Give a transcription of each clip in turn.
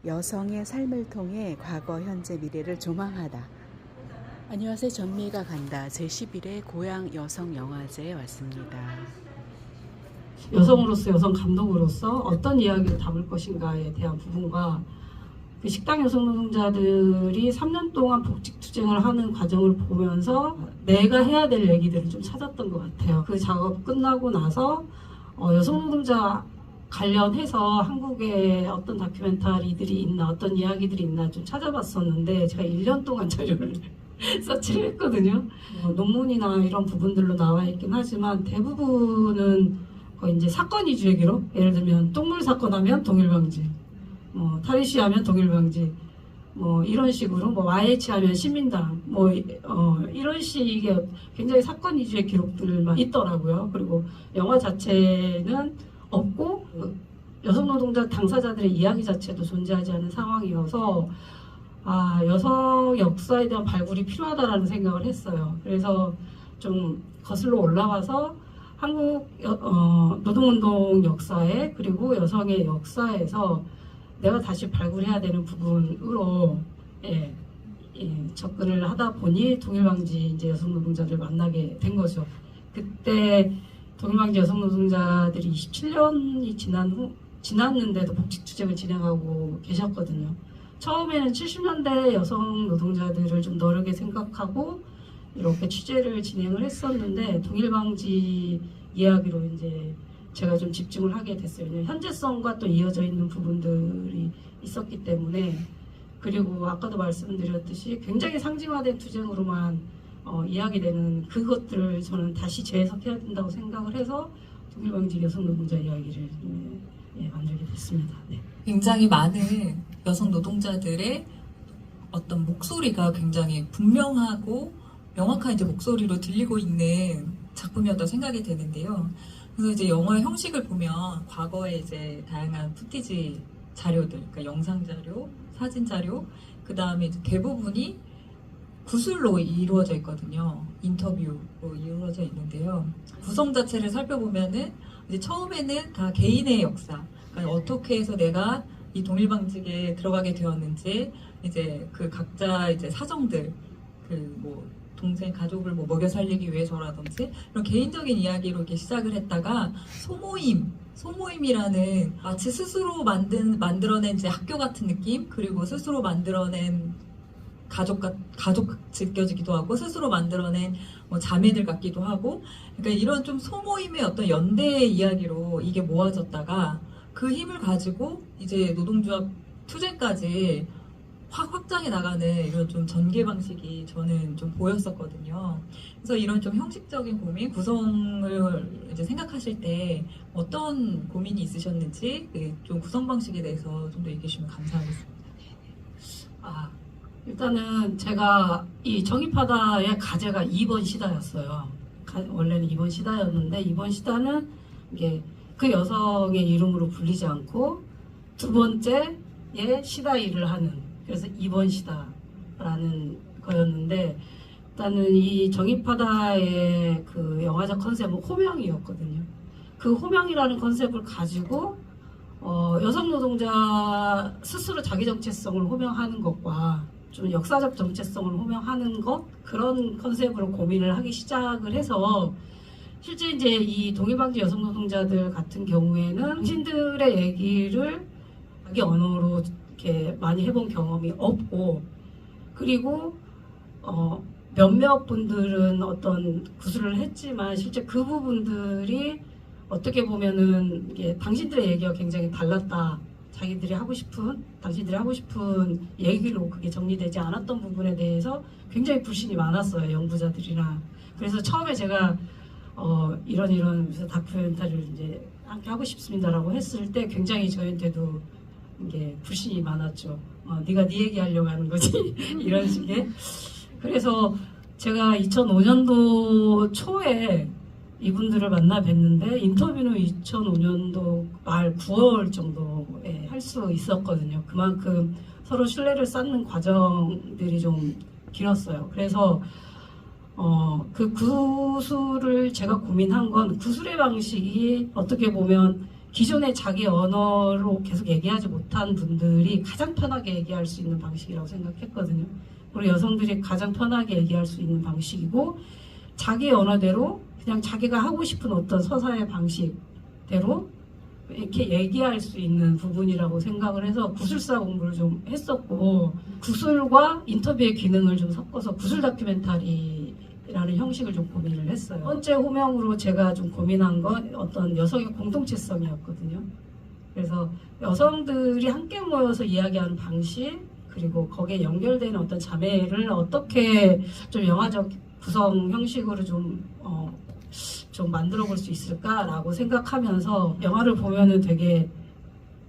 여성의 삶을 통해 과거, 현재, 미래를 조망하다. 안녕하세요. 전미가 간다. 제11회 고향 여성 영화제에 왔습니다. 여성으로서 여성 감독으로서 어떤 이야기를 담을 것인가에 대한 부분과 그 식당 여성 노동자들이 3년 동안 복직 투쟁을 하는 과정을 보면서 내가 해야 될 얘기들을 좀 찾았던 것 같아요. 그 작업 끝나고 나서 여성 노동자 관련해서 한국에 어떤 다큐멘터리들이 있나, 어떤 이야기들이 있나 좀 찾아봤었는데 제가 1년 동안 자료를 서치를 했거든요. 논문이나 이런 부분들로 나와 있긴 하지만 대부분은 거의 이제 사건 위주의 기록, 예를 들면 똥물 사건 하면 동일방지, 탈의시 하면 동일방지, 이런 식으로 YH 하면 시민당, 이런 식의 굉장히 사건 위주의 기록들만 있더라고요. 그리고 영화 자체는 없고 여성 노동자 당사자들의 이야기 자체도 존재하지 않는 상황이어서 여성 역사에 대한 발굴이 필요하다라는 생각을 했어요. 그래서 좀 거슬러 올라가서 한국 노동운동 역사에 그리고 여성의 역사에서 내가 다시 발굴해야 되는 부분으로 접근을 하다 보니 동일방지 이제 여성 노동자를 만나게 된 거죠. 그때 동일방지 여성 노동자들이 27년이 지났는데도 복직 투쟁을 진행하고 계셨거든요. 처음에는 70년대 여성 노동자들을 좀 너르게 생각하고 이렇게 취재를 진행을 했었는데 동일방지 이야기로 이제 제가 좀 집중을 하게 됐어요. 현재성과 또 이어져 있는 부분들이 있었기 때문에, 그리고 아까도 말씀드렸듯이 굉장히 상징화된 투쟁으로만 이야기되는 그것들을 저는 다시 재해석해야 된다고 생각을 해서 동일방지 여성 노동자 이야기를 만들게 됐습니다. 네. 굉장히 많은 여성 노동자들의 어떤 목소리가 굉장히 분명하고 명확한 이제 목소리로 들리고 있는 작품이었다고 생각이 되는데요. 그래서 이제 영화의 형식을 보면 과거에 이제 다양한 푸티지 자료들, 그러니까 영상 자료, 사진 자료, 그 다음에 이제 대부분이 구술로 이루어져 있거든요. 인터뷰로 이루어져 있는데요. 구성 자체를 살펴보면은 이제 처음에는 다 개인의 역사, 그러니까 어떻게 해서 내가 이 동일방직에 들어가게 되었는지, 이제 그 각자 이제 사정들, 동생 가족을 먹여 살리기 위해서라든지 이런 개인적인 이야기로 이렇게 시작을 했다가 소모임이라는 마치 스스로 만들어낸 이제 학교 같은 느낌, 그리고 스스로 만들어낸 가족 느껴지기도 하고 스스로 만들어낸 자매들 같기도 하고, 그러니까 이런 좀 소모임의 어떤 연대의 이야기로 이게 모아졌다가 그 힘을 가지고 이제 노동조합 투쟁까지 확 확장해 나가는 이런 좀 전개 방식이 저는 좀 보였었거든요. 그래서 이런 좀 형식적인 고민, 구성을 이제 생각하실 때 어떤 고민이 있으셨는지 좀 구성 방식에 대해서 좀 더 얘기해 주시면 감사하겠습니다. 일단은 제가 이 정의파다의 가제가 2번 시다였어요. 원래는 2번 시다였는데 2번 시다는 이게 그 여성의 이름으로 불리지 않고 두 번째에 시다 일을 하는, 그래서 2번 시다라는 거였는데, 일단은 이 정의파다의 그 영화적 컨셉은 호명이었거든요. 그 호명이라는 컨셉을 가지고 여성 노동자 스스로 자기 정체성을 호명하는 것과 좀 역사적 정체성을 호명하는 것, 그런 컨셉으로 고민을 하기 시작을 해서 실제 이제 이 동일방지 여성 노동자들 같은 경우에는 당신들의 얘기를 자기 언어로 이렇게 많이 해본 경험이 없고, 그리고 몇몇 분들은 어떤 구술을 했지만 실제 그 부분들이 어떻게 보면은 이게 당신들의 얘기가 굉장히 달랐다. 당신들이 하고 싶은 얘기로 그게 정리되지 않았던 부분에 대해서 굉장히 불신이 많았어요, 연구자들이나. 그래서 처음에 제가 이런 다큐멘터리를 이제 함께 하고 싶습니다라고 했을 때 굉장히 저한테도 이게 불신이 많았죠. 네가 네 얘기 하려고 하는 거지 이런 식의. 그래서 제가 2005년도 초에 이분들을 만나 뵀는데 인터뷰는 2005년도 말 9월 정도에 할 수 있었거든요. 그만큼 서로 신뢰를 쌓는 과정들이 좀 길었어요. 그래서 그 구술을 제가 고민한 건 구술의 방식이 어떻게 보면 기존의 자기 언어로 계속 얘기하지 못한 분들이 가장 편하게 얘기할 수 있는 방식이라고 생각했거든요. 그리고 여성들이 가장 편하게 얘기할 수 있는 방식이고 자기 언어대로 그냥 자기가 하고 싶은 어떤 서사의 방식대로 이렇게 얘기할 수 있는 부분이라고 생각을 해서 구술사 공부를 좀 했었고 구술과 인터뷰의 기능을 좀 섞어서 구술 다큐멘터리라는 형식을 좀 고민을 했어요. 첫 번째 호명으로 제가 좀 고민한 건 어떤 여성의 공동체성이었거든요. 그래서 여성들이 함께 모여서 이야기하는 방식 그리고 거기에 연결되는 어떤 자매를 어떻게 좀 영화적 구성 형식으로 좀 만들어 볼 수 있을까라고 생각하면서 영화를 보면은 되게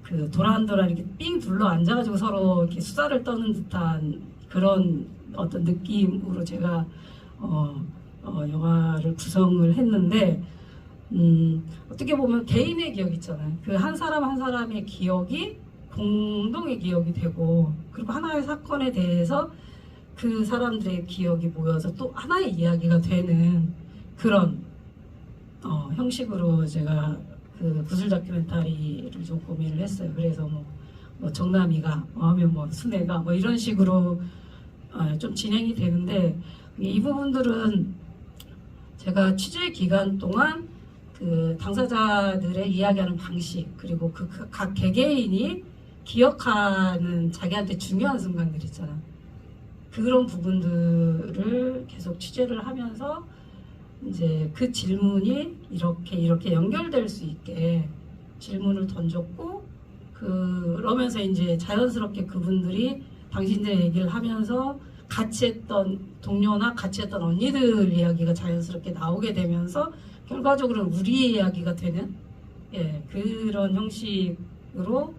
그 도란도란 이렇게 삥 둘러 앉아가지고 서로 이렇게 수다를 떠는 듯한 그런 어떤 느낌으로 제가 영화를 구성을 했는데 어떻게 보면 개인의 기억 있잖아요. 그 한 사람 한 사람의 기억이 공동의 기억이 되고 그리고 하나의 사건에 대해서 그 사람들의 기억이 모여서 또 하나의 이야기가 되는 그런 형식으로 제가 그 구술 다큐멘터리를 좀 고민을 했어요. 그래서 뭐 정남이가 하면 뭐 순애가 뭐 이런 식으로 좀 진행이 되는데 이 부분들은 제가 취재 기간 동안 그 당사자들의 이야기하는 방식 그리고 그 각 개개인이 기억하는 자기한테 중요한 순간들 있잖아. 그런 부분들을 계속 취재를 하면서 이제 그 질문이 이렇게 연결될 수 있게 질문을 던졌고 그러면서 이제 자연스럽게 그분들이 당신들의 얘기를 하면서 같이 했던 동료나 같이 했던 언니들 이야기가 자연스럽게 나오게 되면서 결과적으로는 우리의 이야기가 되는 그런 형식으로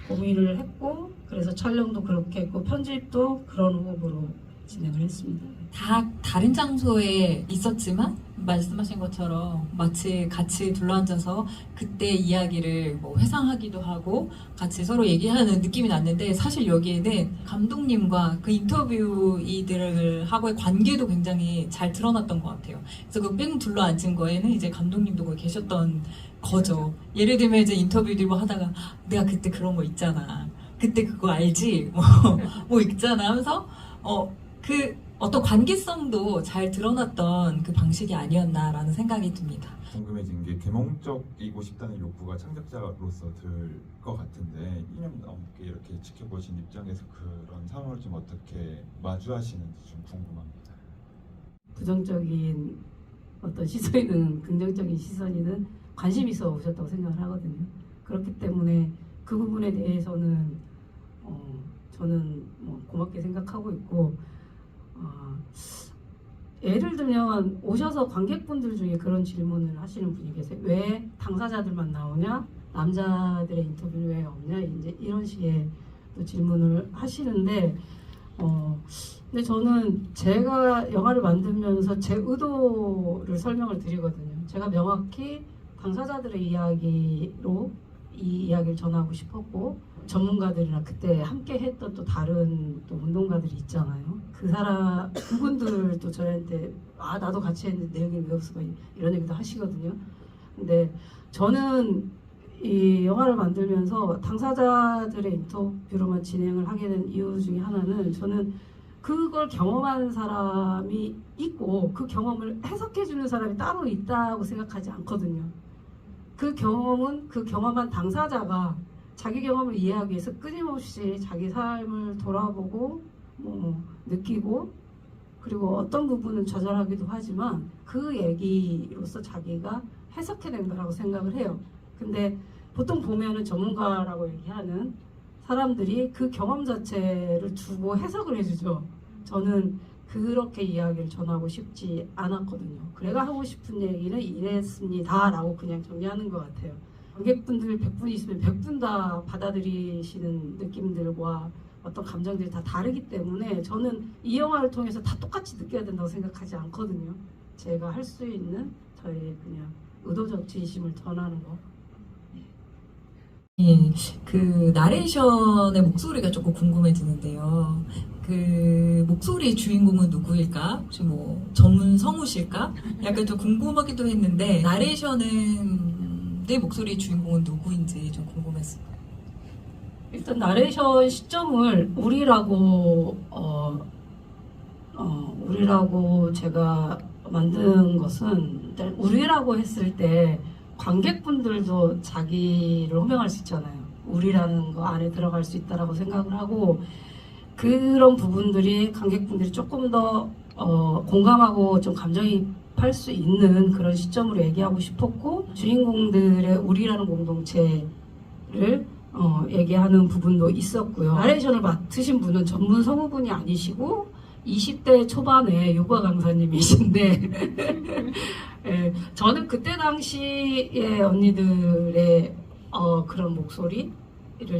고민을 했고 그래서 촬영도 그렇게 했고 편집도 그런 호흡으로 진행을 했습니다. 다 다른 장소에 있었지만 말씀하신 것처럼 마치 같이 둘러앉아서 그때 이야기를 뭐 회상하기도 하고 같이 서로 얘기하는 느낌이 났는데 사실 여기에는 감독님과 그 인터뷰이들을 하고의 관계도 굉장히 잘 드러났던 것 같아요. 그래서 그 뺑 둘러앉은 거에는 이제 감독님도 거기 계셨던 거죠. 예를 들면 이제 인터뷰를 뭐 하다가 내가 그때 그런 거 있잖아. 그때 그거 알지? 뭐 있잖아 하면서 그 어떤 관계성도 잘 드러났던 그 방식이 아니었나라는 생각이 듭니다. 궁금해진 게 개몽적이고 싶다는 욕구가 창작자로서 들 것 같은데 2년 넘게 이렇게 지켜보신 입장에서 그런 상황을 좀 어떻게 마주하시는지 좀 궁금합니다. 부정적인 어떤 시선이든 긍정적인 시선이든 관심 있어 오셨다고 생각을 하거든요. 그렇기 때문에 그 부분에 대해서는 저는 뭐 고맙게 생각하고 있고 예를 들면 오셔서 관객분들 중에 그런 질문을 하시는 분이 계세요. 왜 당사자들만 나오냐? 남자들의 인터뷰는 왜 없냐? 이제 이런 식의 또 질문을 하시는데 근데 저는 제가 영화를 만들면서 제 의도를 설명을 드리거든요. 제가 명확히 당사자들의 이야기로 이 이야기를 전하고 싶었고 전문가들이나 그때 함께 했던 또 다른 또 운동가들이 있잖아요. 그분들도 저한테 나도 같이 했는데 내 얘기를 왜 없어 이런 얘기도 하시거든요. 근데 저는 이 영화를 만들면서 당사자들의 인터뷰로만 진행을 하게 된 이유 중에 하나는 저는 그걸 경험한 사람이 있고 그 경험을 해석해주는 사람이 따로 있다고 생각하지 않거든요. 그 경험은 그 경험한 당사자가 자기 경험을 이해하기 위해서 끊임없이 자기 삶을 돌아보고 느끼고 그리고 어떤 부분은 좌절하기도 하지만 그 얘기로서 자기가 해석해낸 거라고 생각을 해요. 근데 보통 보면은 전문가라고 얘기하는 사람들이 그 경험 자체를 두고 해석을 해주죠. 저는 그렇게 이야기를 전하고 싶지 않았거든요. 내가 하고 싶은 얘기는 이랬습니다 라고 그냥 정리하는 것 같아요. 관객분들 100분 있으면 100분 다 받아들이시는 느낌들과 어떤 감정들이 다 다르기 때문에 저는 이 영화를 통해서 다 똑같이 느껴야 된다고 생각하지 않거든요. 제가 할 수 있는 저의 그냥 의도적 진심을 전하는 거. 예, 그 나레이션의 목소리가 조금 궁금해지는데요. 그 목소리의 주인공은 누구일까? 혹시 뭐 전문 성우실까? 약간 좀 궁금하기도 했는데 나레이션은 내 목소리의 주인공은 누구인지 좀 궁금했어요. 일단 나레이션 시점을 우리라고 제가 만든 것은 일단 우리라고 했을 때 관객분들도 자기를 호명할 수 있잖아요. 우리라는 거 안에 들어갈 수 있다라고 생각을 하고 그런 부분들이 관객분들이 조금 더 공감하고 좀 감정이입할 수 있는 그런 시점으로 얘기하고 싶었고 주인공들의 우리라는 공동체를 얘기하는 부분도 있었고요. 나레이션을 맡으신 분은 전문 성우분이 아니시고 20대 초반의 요가 강사님이신데 예, 저는 그때 당시에 언니들의 그런 목소리를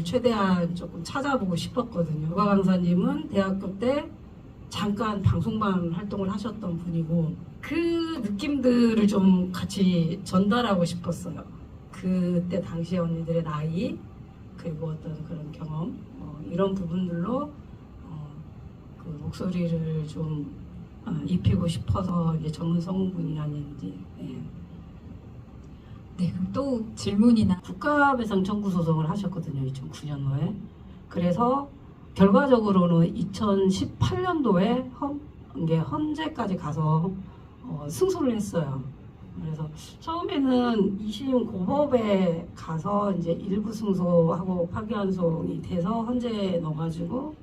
최대한 조금 찾아보고 싶었거든요. 요가 강사님은 대학교 때 잠깐 방송반 활동을 하셨던 분이고 그 느낌들을 좀 같이 전달하고 싶었어요. 그때 당시 언니들의 나이 그리고 어떤 그런 경험 이런 부분들로 그 목소리를 좀 입히고 싶어서 이제 전문 성우분이 아닌지. 예. 네, 그럼 또 질문이나 국가배상 청구 소송을 하셨거든요. 2009년도에. 그래서 결과적으로는 2018년도에 헌재까지 가서 승소를 했어요. 그래서 처음에는 2심 고법에 가서 이제 일부 승소하고 파기환송이 돼서 헌재에 넣어가지고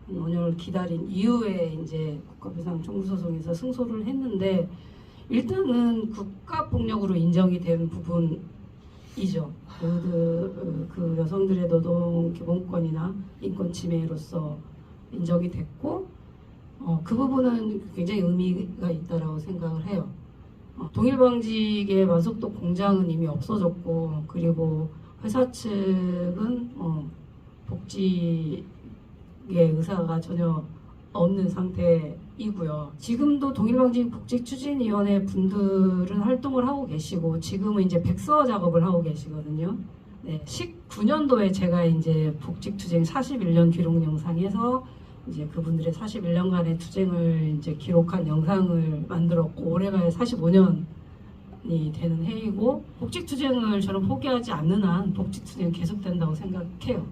5년을 기다린 이후에 이제 국가배상 청구소송에서 승소를 했는데 일단은 국가폭력으로 인정이 된 부분이죠. 그 여성들의 노동 기본권이나 인권 침해로서 인정이 됐고 그 부분은 굉장히 의미가 있다라고 생각을 해요. 동일방직의 만석동 공장은 이미 없어졌고 그리고 회사 측은 복지의 의사가 전혀 없는 상태이고요. 지금도 동일방직 복직추진위원회 분들은 활동을 하고 계시고 지금은 이제 백서 작업을 하고 계시거든요. 네, 19년도에 제가 이제 복직투쟁 41년 기록 영상에서 이제 그분들의 41년간의 투쟁을 이제 기록한 영상을 만들었고 올해가 45년이 되는 해이고 복직투쟁을 저는 포기하지 않는 한 복직투쟁은 계속된다고 생각해요.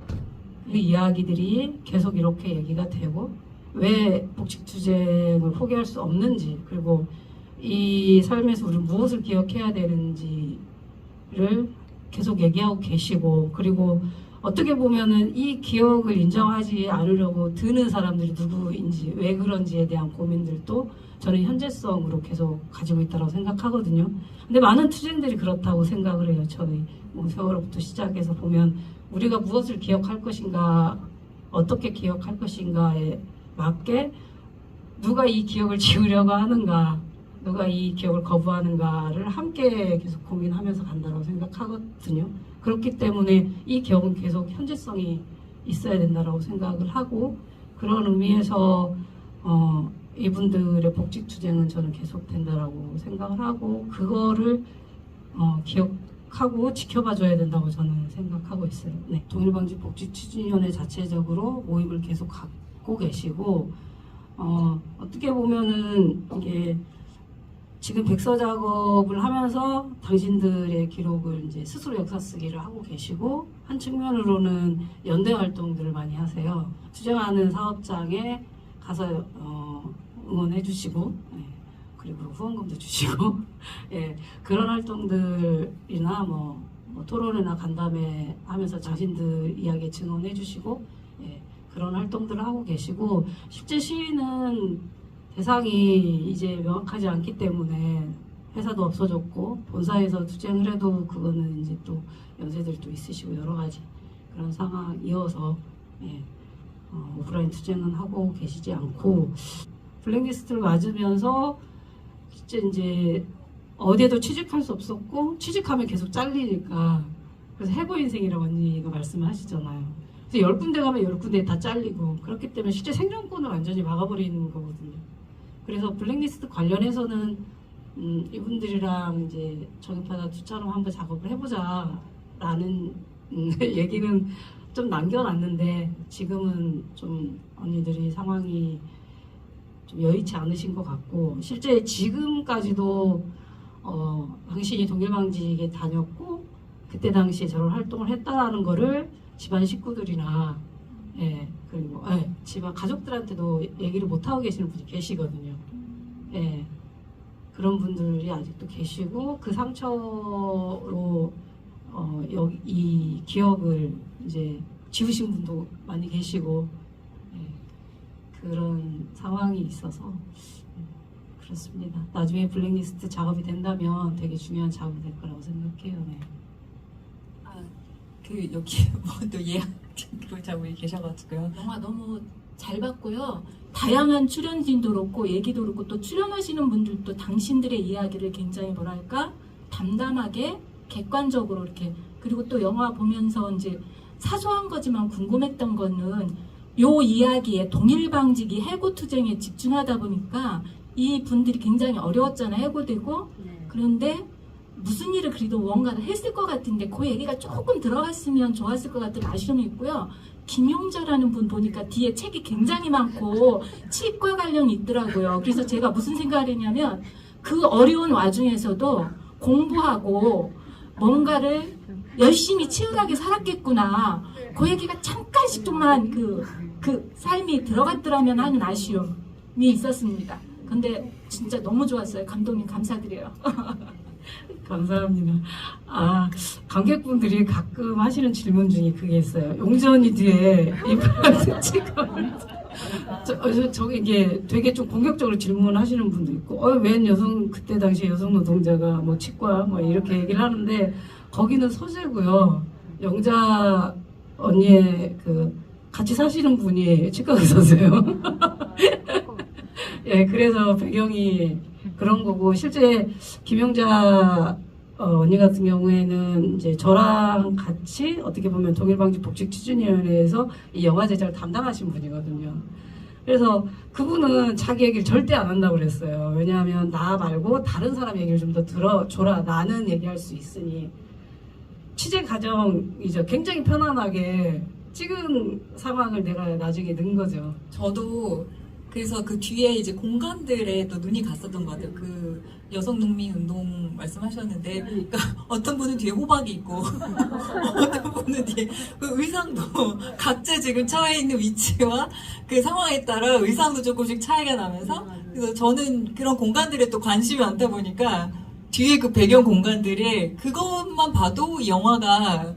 이 이야기들이 계속 이렇게 얘기가 되고 왜 복직투쟁을 포기할 수 없는지 그리고 이 삶에서 우리 무엇을 기억해야 되는지를 계속 얘기하고 계시고 그리고 어떻게 보면은 이 기억을 인정하지 않으려고 드는 사람들이 누구인지 왜 그런지에 대한 고민들도 저는 현재성으로 계속 가지고 있다고 생각하거든요. 근데 많은 투쟁들이 그렇다고 생각을 해요. 저는 뭐 세월호부터 시작해서 보면 우리가 무엇을 기억할 것인가 어떻게 기억할 것인가에 맞게 누가 이 기억을 지우려고 하는가 누가 이 기억을 거부하는가를 함께 계속 고민하면서 간다고 생각하거든요. 그렇기 때문에 이 기억은 계속 현재성이 있어야 된다고 생각을 하고 그런 의미에서 이분들의 복직투쟁은 저는 계속된다고 생각을 하고 그거를 기억하고 지켜봐줘야 된다고 저는 생각하고 있어요. 네. 동일방직 복직추진위원회 자체적으로 모임을 계속 갖고 계시고 어떻게 보면은 이게 지금 백서 작업을 하면서 당신들의 기록을 이제 스스로 역사 쓰기를 하고 계시고 한 측면으로는 연대 활동들을 많이 하세요. 투쟁하는 사업장에 가서 응원해 주시고 그리고 후원금도 주시고 예, 그런 활동들이나 뭐 토론회나 간담회 하면서 자신들 이야기 증언해 주시고 예, 그런 활동들을 하고 계시고 실제 시위는 대상이 이제 명확하지 않기 때문에 회사도 없어졌고 본사에서 투쟁을 해도 그거는 이제 또 연세들도 있으시고 여러 가지 그런 상황이어서 예, 오프라인 투쟁은 하고 계시지 않고 블랙리스트를 맞으면서 실제 이제 어디에도 취직할 수 없었고 취직하면 계속 잘리니까 그래서 해고 인생이라고 언니가 말씀하시잖아요. 그래서 10군데 가면 10군데 다 잘리고 그렇기 때문에 실제 생존권을 완전히 막아버리는 거거든요. 그래서 블랙리스트 관련해서는 이분들이랑 이제 정입하다 투자로 한번 작업을 해보자라는 얘기는 좀 남겨놨는데 지금은 좀 언니들이 상황이 좀 여의치 않으신 것 같고 실제 지금까지도 당신이 동일방직에 다녔고 그때 당시에 저런 활동을 했다라는 거를 집안 식구들이나 예, 그리고 집안 가족들한테도 얘기를 못 하고 계시는 분이 계시거든요. 예, 그런 분들이 아직도 계시고 그 상처로 여기 이 기억을 이제 지우신 분도 많이 계시고 예, 그런 상황이 있어서 그렇습니다. 나중에 블랙리스트 작업이 된다면 되게 중요한 작업이 될 거라고 생각해요. 네. 그 여기 뭐또 예약 기록자분이 계셔가지고요. 영화 너무 잘 봤고요. 다양한 출연진도 그렇고 얘기도 그렇고 또 출연하시는 분들도 당신들의 이야기를 굉장히 뭐랄까 담담하게 객관적으로 이렇게 그리고 또 영화 보면서 이제 사소한 거지만 궁금했던 거는 요 이야기에 동일방지기 해고투쟁에 집중하다 보니까 이 분들이 굉장히 어려웠잖아요. 해고되고 그런데 무슨 일을 그래도 뭔가를 했을 것 같은데 그 얘기가 조금 들어갔으면 좋았을 것 같은 아쉬움이 있고요. 김용자라는 분 보니까 뒤에 책이 굉장히 많고 치과 관련이 있더라고요. 그래서 제가 무슨 생각을 했냐면 그 어려운 와중에서도 공부하고 뭔가를 열심히 치열하게 살았겠구나. 그 얘기가 잠깐씩 좀만 그 삶이 들어갔더라면 하는 아쉬움이 있었습니다. 근데 진짜 너무 좋았어요. 감독님 감사드려요. 감사합니다. 관객분들이 가끔 하시는 질문 중에 그게 있어요. 용재 언니 뒤에 임플란트 찍으면 저기 이게 되게 좀 공격적으로 질문하시는 분도 있고, 웬 여성 그때 당시 여성 노동자가 뭐 치과 뭐 이렇게 얘기를 하는데 거기는 소재고요. 영자 언니의 그 같이 사시는 분이 치과 의사세요. 예, 그래서 배경이 그런 거고 실제 김영자 언니 같은 경우에는 이제 저랑 같이 어떻게 보면 동일방지복지추진위원회에서 이 영화 제작을 담당하신 분이거든요. 그래서 그분은 자기 얘기를 절대 안 한다고 그랬어요. 왜냐하면 나 말고 다른 사람 얘기를 좀 더 들어줘라. 나는 얘기할 수 있으니. 취재 과정이죠. 굉장히 편안하게 찍은 상황을 내가 나중에 넣은 거죠. 저도 그래서 그 뒤에 이제 공간들에 또 눈이 갔었던 것 같아요. 그 여성 농민 운동 말씀하셨는데, 그러니까 어떤 분은 뒤에 호박이 있고, 어떤 분은 뒤에 그 의상도 각자 지금 처해 있는 위치와 그 상황에 따라 의상도 조금씩 차이가 나면서, 그래서 저는 그런 공간들에 또 관심이 많다 보니까 뒤에 그 배경 공간들에 그것만 봐도 이 영화가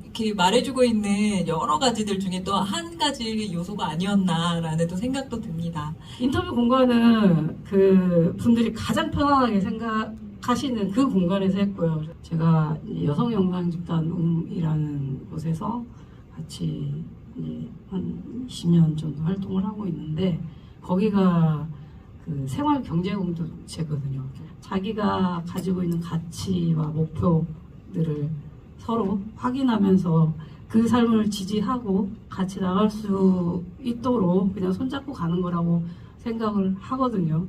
이렇게 말해주고 있는 여러 가지들 중에 또 한 가지 요소가 아니었나라는 또 생각도 듭니다. 인터뷰 공간은 그 분들이 가장 편안하게 생각하시는 그 공간에서 했고요. 제가 여성영상집단이라는 곳에서 같이 이제 한 20년 정도 활동을 하고 있는데 거기가 그 생활경제공동체거든요. 자기가 가지고 있는 가치와 목표들을 서로 확인하면서 그 삶을 지지하고 같이 나갈 수 있도록 그냥 손잡고 가는 거라고 생각을 하거든요.